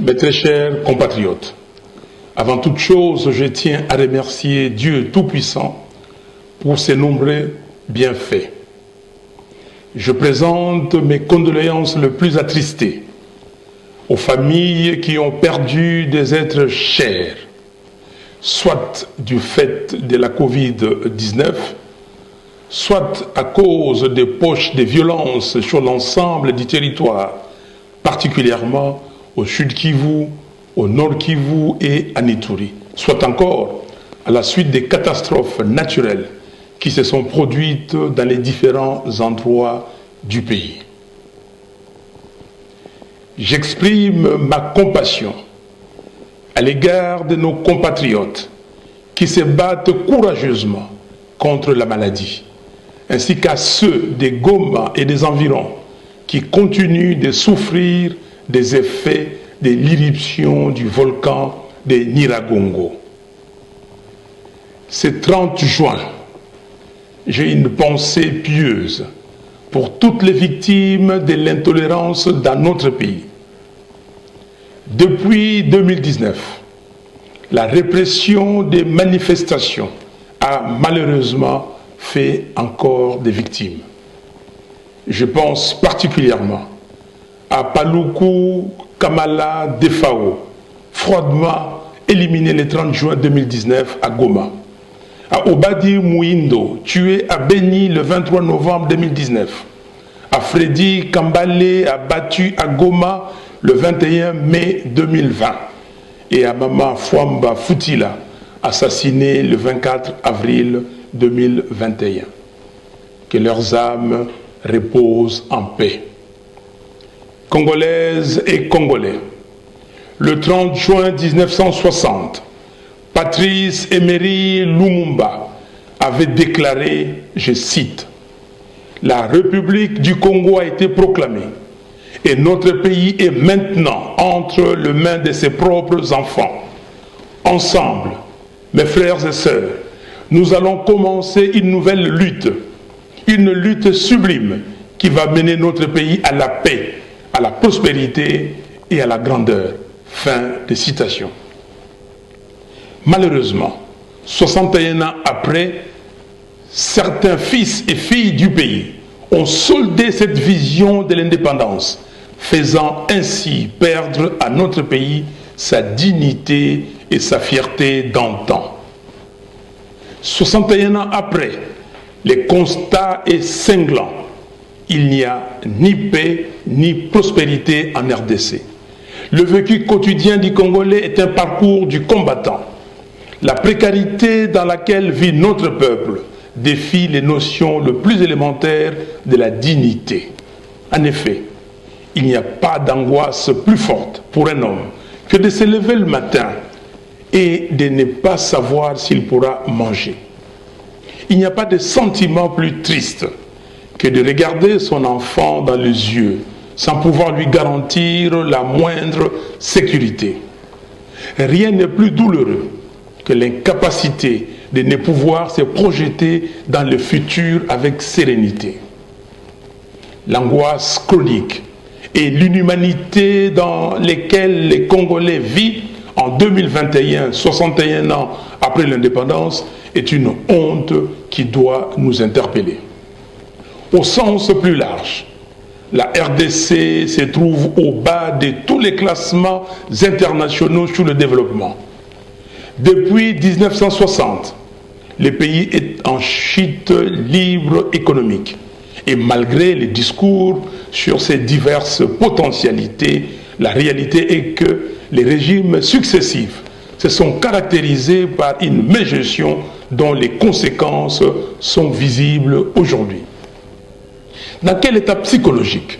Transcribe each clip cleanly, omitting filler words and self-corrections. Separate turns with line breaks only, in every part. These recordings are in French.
Mes très chers compatriotes, avant toute chose, je tiens à remercier Dieu Tout-Puissant pour ses nombreux bienfaits. Je présente mes condoléances les plus attristées aux familles qui ont perdu des êtres chers, soit du fait de la Covid-19, soit à cause des poches de violence sur l'ensemble du territoire, particulièrement au Sud Kivu, au Nord Kivu et à Ituri, soit encore à la suite des catastrophes naturelles qui se sont produites dans les différents endroits du pays. J'exprime ma compassion à l'égard de nos compatriotes qui se battent courageusement contre la maladie, ainsi qu'à ceux des Goma et des environs qui continuent de souffrir des effets de l'éruption du volcan de Nyiragongo. Ce 30 juin, j'ai une pensée pieuse pour toutes les victimes de l'intolérance dans notre pays. Depuis 2019, la répression des manifestations a malheureusement fait encore des victimes. Je pense particulièrement à Paluku Kamala Defao, froidement éliminé le 30 juin 2019 à Goma. À Obadi Mouindo, tué à Beni le 23 novembre 2019. À Freddy Kambale, abattu à Goma le 21 mai 2020. Et à Mama Fwamba Futila, assassiné le 24 avril 2021. Que leurs âmes reposent en paix. Congolaises et Congolais, le 30 juin 1960, Patrice Emery Lumumba avait déclaré, je cite, « La République du Congo a été proclamée et notre pays est maintenant entre les mains de ses propres enfants. Ensemble, mes frères et sœurs, nous allons commencer une nouvelle lutte sublime qui va mener notre pays à la paix, à la prospérité et à la grandeur. » Fin de citation. Malheureusement, 61 ans après, certains fils et filles du pays ont soldé cette vision de l'indépendance, faisant ainsi perdre à notre pays sa dignité et sa fierté d'antan. 61 ans après, le constat est cinglant. Il n'y a ni paix ni prospérité en RDC. Le vécu quotidien du Congolais est un parcours du combattant. La précarité dans laquelle vit notre peuple défie les notions les plus élémentaires de la dignité. En effet, il n'y a pas d'angoisse plus forte pour un homme que de se lever le matin et de ne pas savoir s'il pourra manger. Il n'y a pas de sentiment plus triste que de regarder son enfant dans les yeux sans pouvoir lui garantir la moindre sécurité. Rien n'est plus douloureux que l'incapacité de ne pouvoir se projeter dans le futur avec sérénité. L'angoisse chronique et l'inhumanité dans lesquelles les Congolais vivent en 2021, 61 ans après l'indépendance, est une honte qui doit nous interpeller. Au sens plus large, la RDC se trouve au bas de tous les classements internationaux sur le développement. Depuis 1960, le pays est en chute libre économique. Et malgré les discours sur ses diverses potentialités, la réalité est que les régimes successifs se sont caractérisés par une mégestion dont les conséquences sont visibles aujourd'hui. Dans quel état psychologique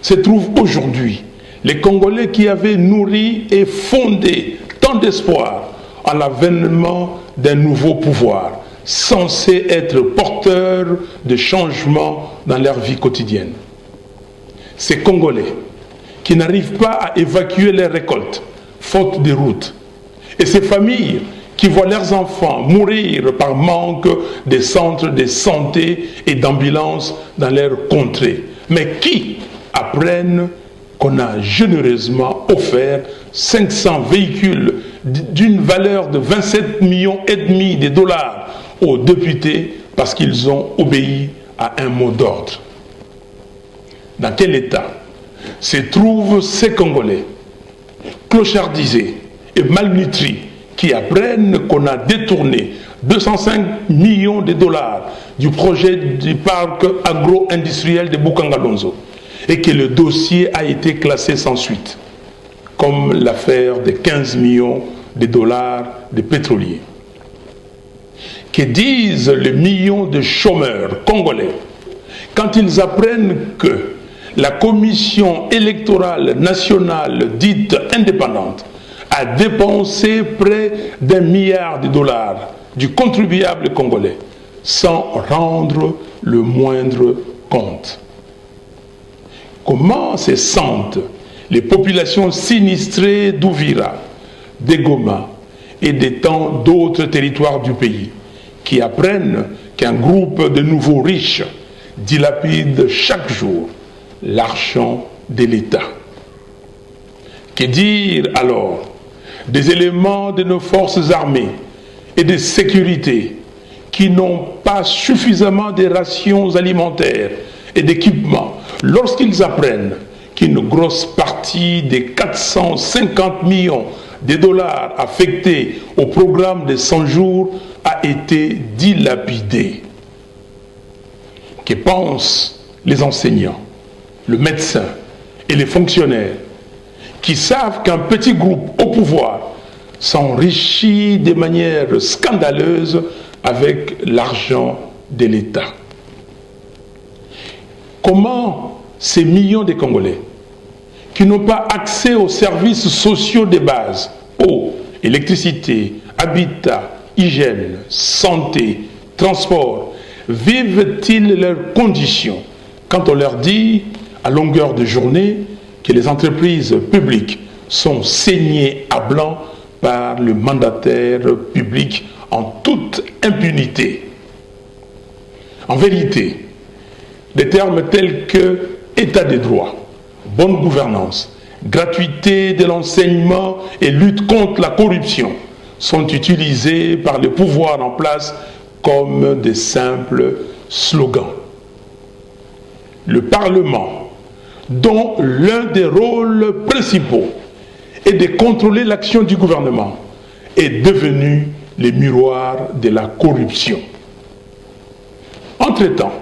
se trouvent aujourd'hui les Congolais qui avaient nourri et fondé tant d'espoir à l'avènement d'un nouveau pouvoir, censé être porteur de changements dans leur vie quotidienne? Ces Congolais qui n'arrivent pas à évacuer leurs récoltes, faute de route, et ces familles qui voient leurs enfants mourir par manque de centres de santé et d'ambulances dans leur contrée, mais qui apprennent qu'on a généreusement également offert 500 véhicules d'une valeur de 27,5 millions de dollars aux députés parce qu'ils ont obéi à un mot d'ordre. Dans quel état se trouvent ces Congolais clochardisés et malnutris qui apprennent qu'on a détourné 205 millions de dollars du projet du parc agro-industriel de Bukangalonzo et que le dossier a été classé sans suite, comme l'affaire des 15 millions de dollars des pétroliers? Que disent les millions de chômeurs congolais quand ils apprennent que la commission électorale nationale dite indépendante a dépensé près d'1 milliard de dollars du contribuable congolais sans rendre le moindre compte? Comment se sentent les populations sinistrées d'Ouvira, de Goma et de tant d'autres territoires du pays qui apprennent qu'un groupe de nouveaux riches dilapide chaque jour l'argent de l'État? Que dire alors des éléments de nos forces armées et de sécurité qui n'ont pas suffisamment de rations alimentaires et d'équipements lorsqu'ils apprennent qu'une grosse partie des 450 millions de dollars affectés au programme de 100 jours a été dilapidée? Que pensent les enseignants, le médecin et les fonctionnaires qui savent qu'un petit groupe au pouvoir s'enrichit de manière scandaleuse avec l'argent de l'État? Comment ces millions de Congolais qui n'ont pas accès aux services sociaux de base, eau, électricité, habitat, hygiène, santé, transport, vivent-ils leurs conditions quand on leur dit à longueur de journée que les entreprises publiques sont saignées à blanc par le mandataire public en toute impunité? En vérité, des termes tels que état de droit, bonne gouvernance, gratuité de l'enseignement et lutte contre la corruption sont utilisés par le pouvoir en place comme des simples slogans. Le Parlement, dont l'un des rôles principaux est de contrôler l'action du gouvernement, est devenu le miroir de la corruption. Entre-temps,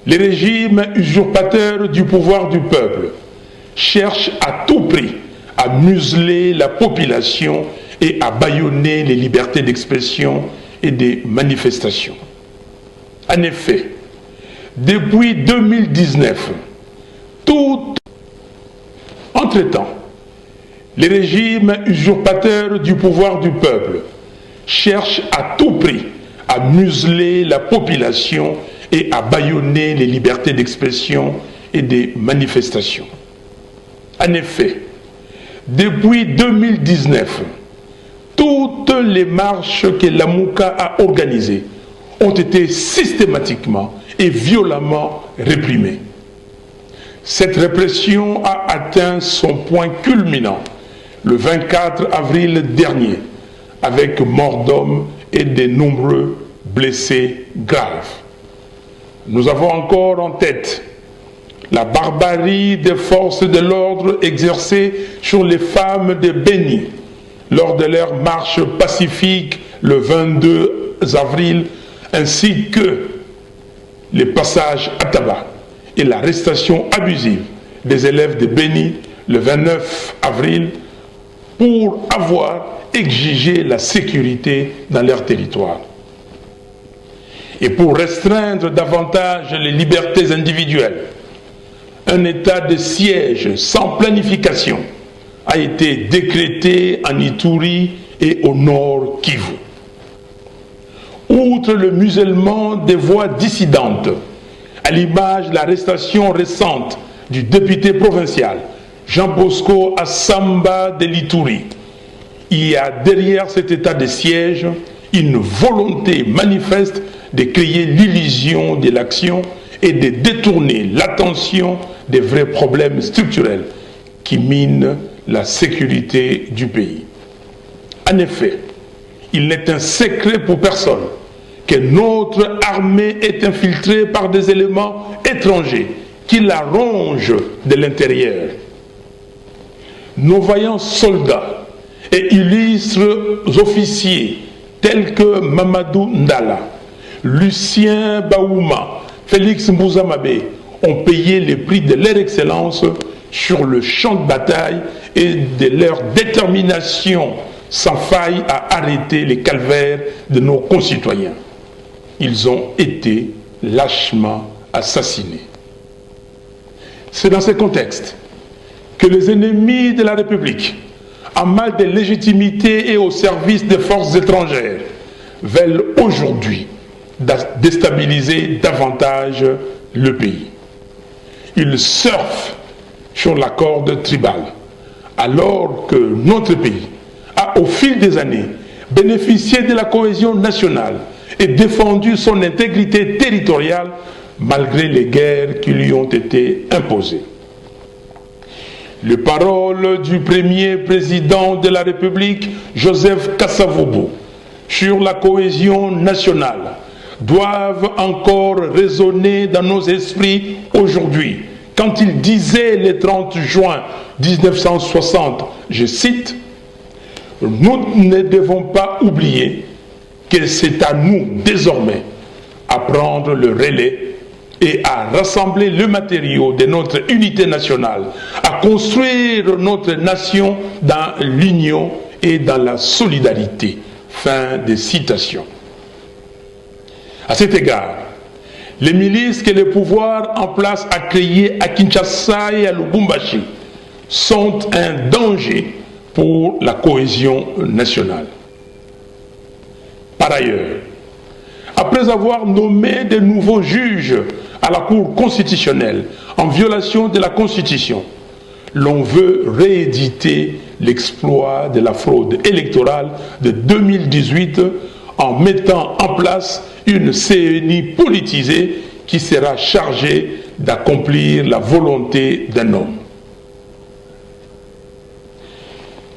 les régimes usurpateurs du pouvoir du peuple cherchent à tout prix à museler la population et à bâillonner les libertés d'expression et de manifestation. En effet, depuis 2019, entre-temps, les régimes usurpateurs du pouvoir du peuple cherchent à tout prix à museler la population et à bâillonner les libertés d'expression et de manifestation. En effet, depuis 2019, toutes les marches que Lamuka a organisées ont été systématiquement et violemment réprimées. Cette répression a atteint son point culminant le 24 avril dernier, avec mort d'hommes et de nombreux blessés graves. Nous avons encore en tête la barbarie des forces de l'ordre exercée sur les femmes de Béni lors de leur marche pacifique le 22 avril, ainsi que les passages à tabac et l'arrestation abusive des élèves de Béni le 29 avril pour avoir exigé la sécurité dans leur territoire. Et pour restreindre davantage les libertés individuelles, un état de siège sans planification a été décrété en Ituri et au nord Kivu. Outre le musellement des voix dissidentes, à l'image de l'arrestation récente du député provincial Jean Bosco Assamba de l'Ituri, il y a derrière cet état de siège une volonté manifeste de créer l'illusion de l'action et de détourner l'attention des vrais problèmes structurels qui minent la sécurité du pays. En effet, il n'est un secret pour personne que notre armée est infiltrée par des éléments étrangers qui la rongent de l'intérieur. Nos vaillants soldats et illustres officiers tels que Mamadou Ndala, Lucien Baouma, Félix Mbuzamabe ont payé le prix de leur excellence sur le champ de bataille et de leur détermination sans faille à arrêter les calvaires de nos concitoyens. Ils ont été lâchement assassinés. C'est dans ce contexte que les ennemis de la République, en mal de légitimité et au service des forces étrangères, veulent aujourd'hui déstabiliser davantage le pays. Ils surfent sur la corde tribale, alors que notre pays a, au fil des années, bénéficié de la cohésion nationale et défendu son intégrité territoriale malgré les guerres qui lui ont été imposées. Les paroles du premier président de la République, Joseph Kasavubu, sur la cohésion nationale doivent encore résonner dans nos esprits aujourd'hui, quand il disait le 30 juin 1960, je cite, « Nous ne devons pas oublier que c'est à nous désormais à prendre le relais et à rassembler le matériau de notre unité nationale, à construire notre nation dans l'union et dans la solidarité. » Fin de citation. À cet égard, les milices que le pouvoir en place a créées à Kinshasa et à Lubumbashi sont un danger pour la cohésion nationale. Par ailleurs, après avoir nommé de nouveaux juges à la Cour constitutionnelle en violation de la Constitution, l'on veut rééditer l'exploit de la fraude électorale de 2018 en mettant en place une CENI politisée qui sera chargée d'accomplir la volonté d'un homme.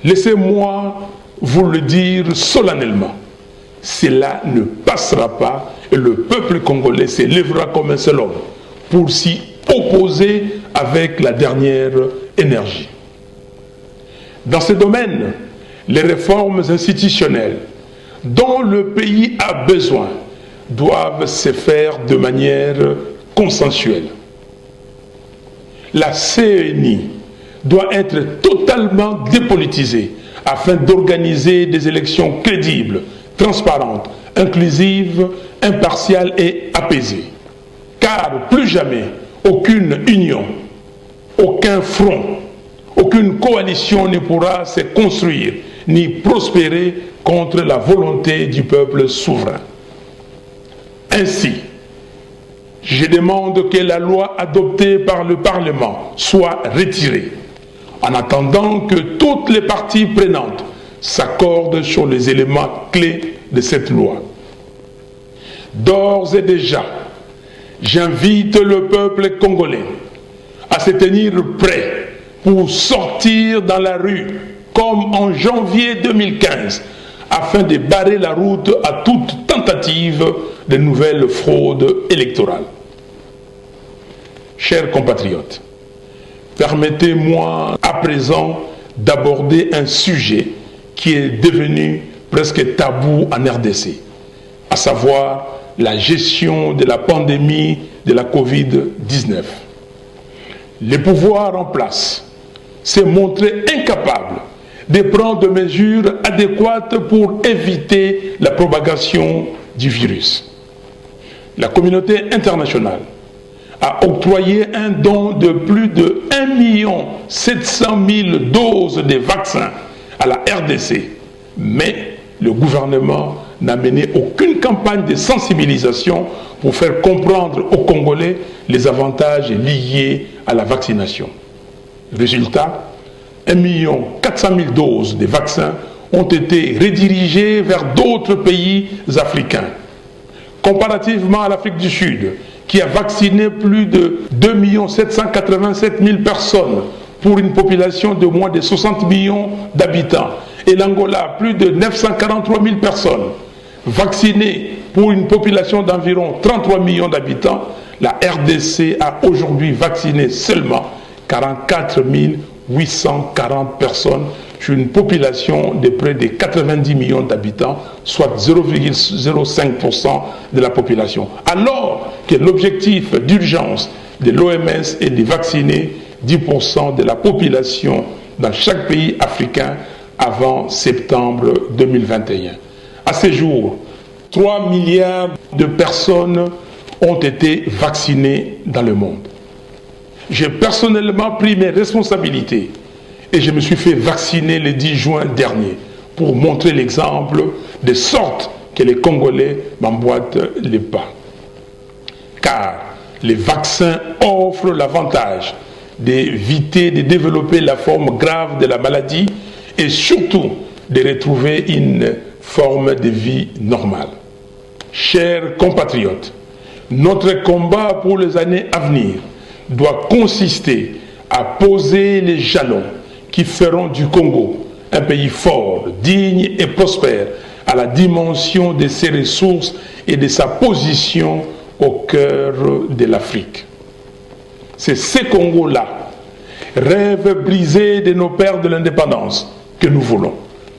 Laissez-moi vous le dire solennellement, cela ne passera pas et le peuple congolais se lèvera comme un seul homme pour s'y opposer avec la dernière énergie. Dans ce domaine, les réformes institutionnelles dont le pays a besoin doivent se faire de manière consensuelle. La CENI doit être totalement dépolitisée afin d'organiser des élections crédibles, transparentes, inclusives, impartiales et apaisées. Car plus jamais, aucune union, aucun front, aucune coalition ne pourra se construire ni prospérer contre la volonté du peuple souverain. Ainsi, je demande que la loi adoptée par le Parlement soit retirée, en attendant que toutes les parties prenantes s'accordent sur les éléments clés de cette loi. D'ores et déjà, j'invite le peuple congolais à se tenir prêt pour sortir dans la rue comme en janvier 2015 afin de barrer la route à toute tentative de nouvelles fraudes électorales. Chers compatriotes, permettez-moi à présent d'aborder un sujet qui est devenu presque tabou en RDC, à savoir la gestion de la pandémie de la Covid-19. Le pouvoir en place s'est montré incapable de prendre des mesures adéquates pour éviter la propagation du virus. La communauté internationale a octroyé un don de plus de 1 700 000 doses de vaccins à la RDC, mais le gouvernement n'a mené aucune campagne de sensibilisation pour faire comprendre aux Congolais les avantages liés à la vaccination. Résultat, 1 400 000 doses de vaccins ont été redirigées vers d'autres pays africains. Comparativement à l'Afrique du Sud, qui a vacciné plus de 2 787 000 personnes pour une population de moins de 60 millions d'habitants. Et l'Angola, plus de 943 000 personnes vaccinées pour une population d'environ 33 millions d'habitants. La RDC a aujourd'hui vacciné seulement 44 840 personnes sur une population de près de 90 millions d'habitants, soit 0,05% de la population. Alors que l'objectif d'urgence de l'OMS est de vacciner 10% de la population dans chaque pays africain avant septembre 2021. À ce jour, 3 milliards de personnes ont été vaccinées dans le monde. J'ai personnellement pris mes responsabilités et je me suis fait vacciner le 10 juin dernier pour montrer l'exemple de sorte que les Congolais m'emboîtent les pas. Car les vaccins offrent l'avantage d'éviter de développer la forme grave de la maladie et surtout de retrouver une forme de vie normale. Chers compatriotes, notre combat pour les années à venir doit consister à poser les jalons qui feront du Congo un pays fort, digne et prospère à la dimension de ses ressources et de sa position au cœur de l'Afrique. C'est ce Congo-là, rêve brisé de nos pères de l'indépendance, que nous voulons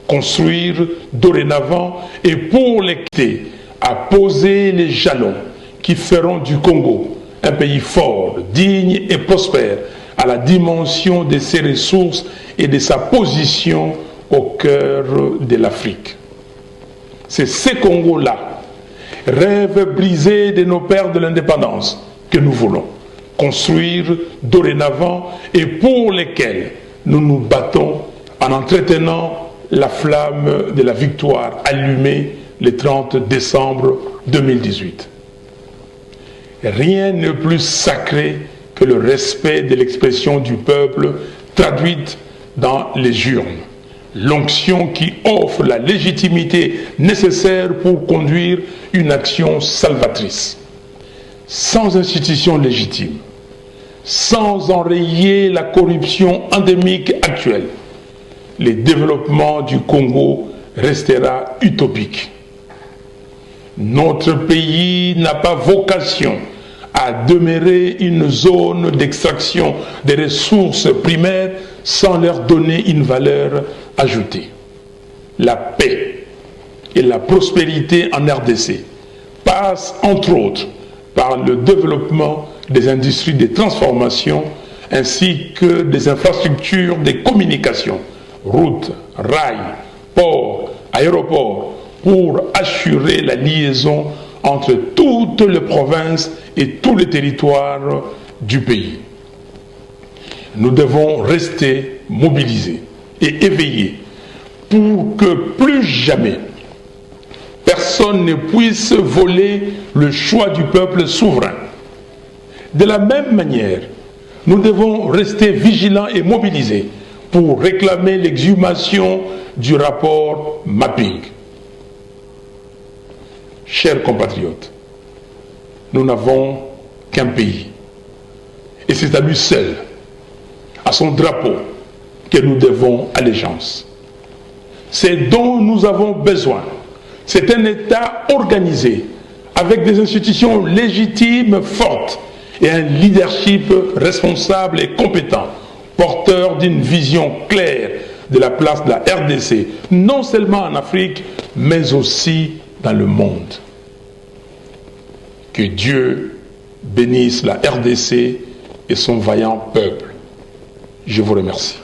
construire dorénavant et pour l'équité, à poser les jalons qui feront du Congo un pays fort, digne et prospère à la dimension de ses ressources et de sa position au cœur de l'Afrique. C'est ce Congo-là, rêve brisé de nos pères de l'indépendance, que nous voulons construire dorénavant et pour lesquels nous nous battons en entretenant la flamme de la victoire allumée le 30 décembre 2018. Rien n'est plus sacré que le respect de l'expression du peuple traduite dans les urnes. L'onction qui offre la légitimité nécessaire pour conduire une action salvatrice. Sans institution légitime, sans enrayer la corruption endémique actuelle, le développement du Congo restera utopique. Notre pays n'a pas vocation à demeurer une zone d'extraction des ressources primaires sans leur donner une valeur ajoutée. La paix et la prospérité en RDC passent entre autres par le développement des industries de transformation ainsi que des infrastructures de communication, routes, rails, ports, aéroports, pour assurer la liaison entre toutes les provinces et tous les territoires du pays. Nous devons rester mobilisés et éveillés pour que plus jamais personne ne puisse voler le choix du peuple souverain. De la même manière, nous devons rester vigilants et mobilisés pour réclamer l'exhumation du rapport Mapping. Chers compatriotes, nous n'avons qu'un pays. Et c'est à lui seul, à son drapeau, que nous devons allégeance. C'est dont nous avons besoin. C'est un État organisé, avec des institutions légitimes fortes et un leadership responsable et compétent, porteur d'une vision claire de la place de la RDC, non seulement en Afrique, mais aussi dans le monde. Que Dieu bénisse la RDC et son vaillant peuple. Je vous remercie.